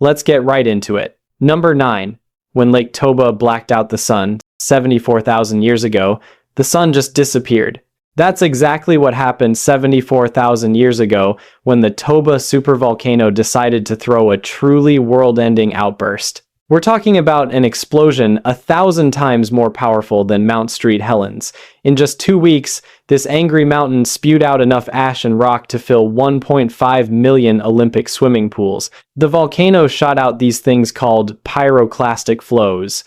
Let's get right into it. Number 9. When Lake Toba blacked out the sun 74,000 years ago, the sun just disappeared. That's exactly what happened 74,000 years ago when the Toba supervolcano decided to throw a truly world-ending outburst. We're talking about an explosion 1,000 times more powerful than Mount St. Helens. In just 2 weeks, this angry mountain spewed out enough ash and rock to fill 1.5 million Olympic swimming pools. The volcano shot out these things called pyroclastic flows.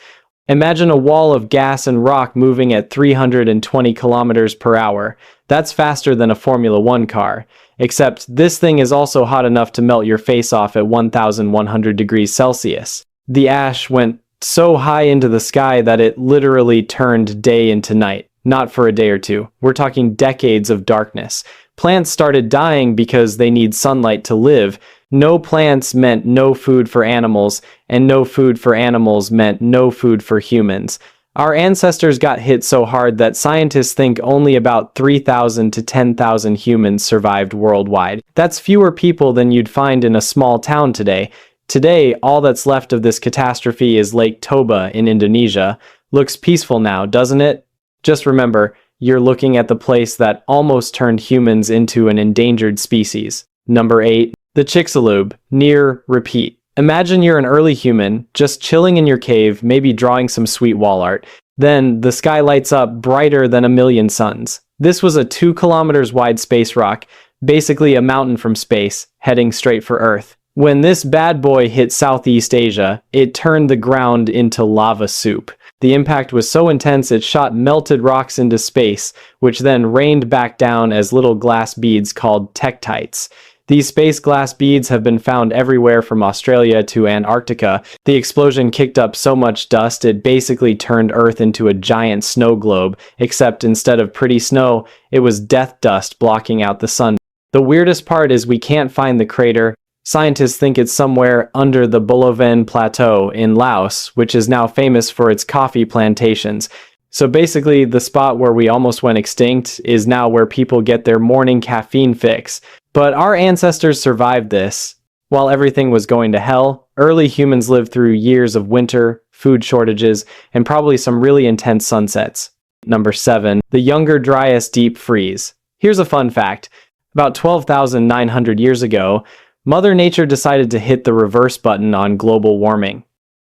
Imagine a wall of gas and rock moving at 320 kilometers per hour. That's faster than a Formula 1 car. Except this thing is also hot enough to melt your face off at 1,100 degrees Celsius. The ash went so high into the sky that it literally turned day into night. Not for a day or two. We're talking decades of darkness. Plants started dying because they need sunlight to live. No plants meant no food for animals, and no food for animals meant no food for humans. Our ancestors got hit so hard that scientists think only about 3,000 to 10,000 humans survived worldwide. That's fewer people than you'd find in a small town today. Today, all that's left of this catastrophe is Lake Toba in Indonesia. Looks peaceful now, doesn't it? Just remember, you're looking at the place that almost turned humans into an endangered species. Number 8. The CHICXULUB. Near repeat. Imagine you're an early human, just chilling in your cave, maybe drawing some sweet wall art. Then, the sky lights up brighter than a million suns. This was a 2 kilometers wide space rock, basically a mountain from space, heading straight for Earth. When this bad boy hit Southeast Asia, it turned the ground into lava soup. The impact was so intense it shot melted rocks into space, which then rained back down as little glass beads called tektites. These space glass beads have been found everywhere from Australia to Antarctica. The explosion kicked up so much dust it basically turned Earth into a giant snow globe, except instead of pretty snow, it was death dust blocking out the sun. The weirdest part is we can't find the crater. Scientists think it's somewhere under the Boloven Plateau in Laos, which is now famous for its coffee plantations. So basically, the spot where we almost went extinct is now where people get their morning caffeine fix. But our ancestors survived this. While everything was going to hell, early humans lived through years of winter, food shortages, and probably some really intense sunsets. Number 7. The Younger Dryas Deep Freeze. Here's a fun fact. About 12,900 years ago, Mother Nature decided to hit the reverse button on global warming.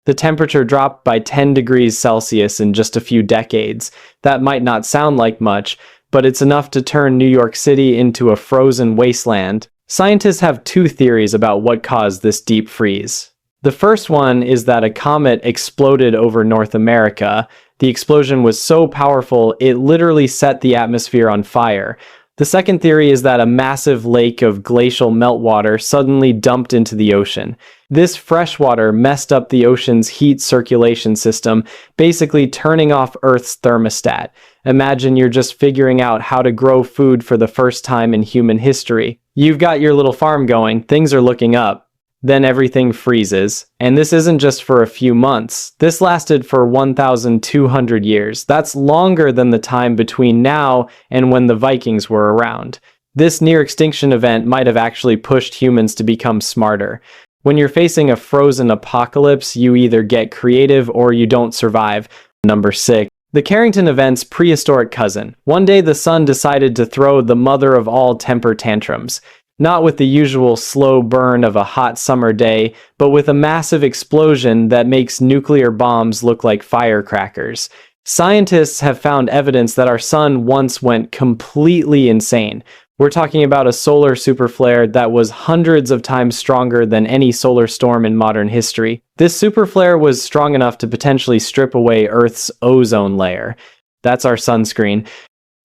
The temperature dropped by 10 degrees Celsius in just a few decades. That might not sound like much, but it's enough to turn New York City into a frozen wasteland. Scientists have 2 theories about what caused this deep freeze. The first one is that a comet exploded over North America. The explosion was so powerful, it literally set the atmosphere on fire. The second theory is that a massive lake of glacial meltwater suddenly dumped into the ocean. This fresh water messed up the ocean's heat circulation system, basically turning off Earth's thermostat. Imagine you're just figuring out how to grow food for the first time in human history. You've got your little farm going, things are looking up. Then everything freezes. And this isn't just for a few months. This lasted for 1,200 years. That's longer than the time between now and when the Vikings were around. This near-extinction event might have actually pushed humans to become smarter. When you're facing a frozen apocalypse, you either get creative or you don't survive. Number 6. The Carrington event's prehistoric cousin. One day the sun decided to throw the mother of all temper tantrums. Not with the usual slow burn of a hot summer day, but with a massive explosion that makes nuclear bombs look like firecrackers. Scientists have found evidence that our sun once went completely insane. We're talking about a solar superflare that was hundreds of times stronger than any solar storm in modern history. This superflare was strong enough to potentially strip away Earth's ozone layer. That's our sunscreen.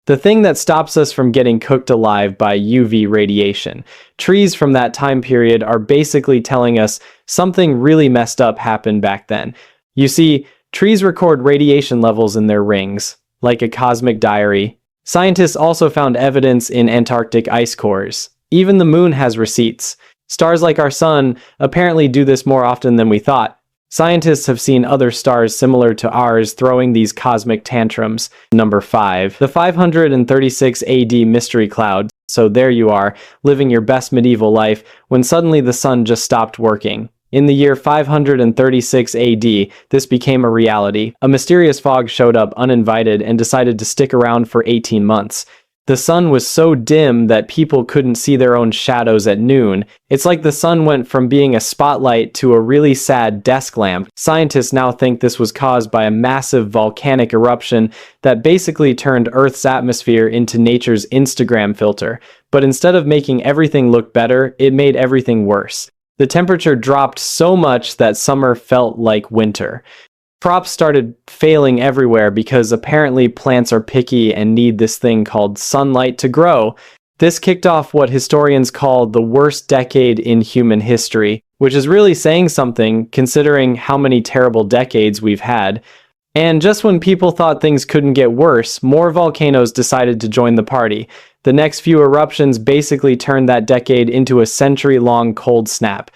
The thing that stops us from getting cooked alive by UV radiation. Trees from that time period are basically telling us something really messed up happened back then. You see, trees record radiation levels in their rings, like a cosmic diary. Scientists also found evidence in Antarctic ice cores. Even the moon has receipts. Stars like our sun apparently do this more often than we thought. Scientists have seen other stars similar to ours throwing these cosmic tantrums. Number 5. The 536 AD mystery cloud. So there you are, living your best medieval life, when suddenly the sun just stopped working. In the year 536 AD, this became a reality. A mysterious fog showed up uninvited and decided to stick around for 18 months. The sun was so dim that people couldn't see their own shadows at noon. It's like the sun went from being a spotlight to a really sad desk lamp. Scientists now think this was caused by a massive volcanic eruption that basically turned Earth's atmosphere into nature's Instagram filter. But instead of making everything look better, it made everything worse. The temperature dropped so much that summer felt like winter. Crops started failing everywhere because apparently plants are picky and need this thing called sunlight to grow. This kicked off what historians call the worst decade in human history, which is really saying something considering how many terrible decades we've had. And just when people thought things couldn't get worse, more volcanoes decided to join the party. The next few eruptions basically turned that decade into a century-long cold snap.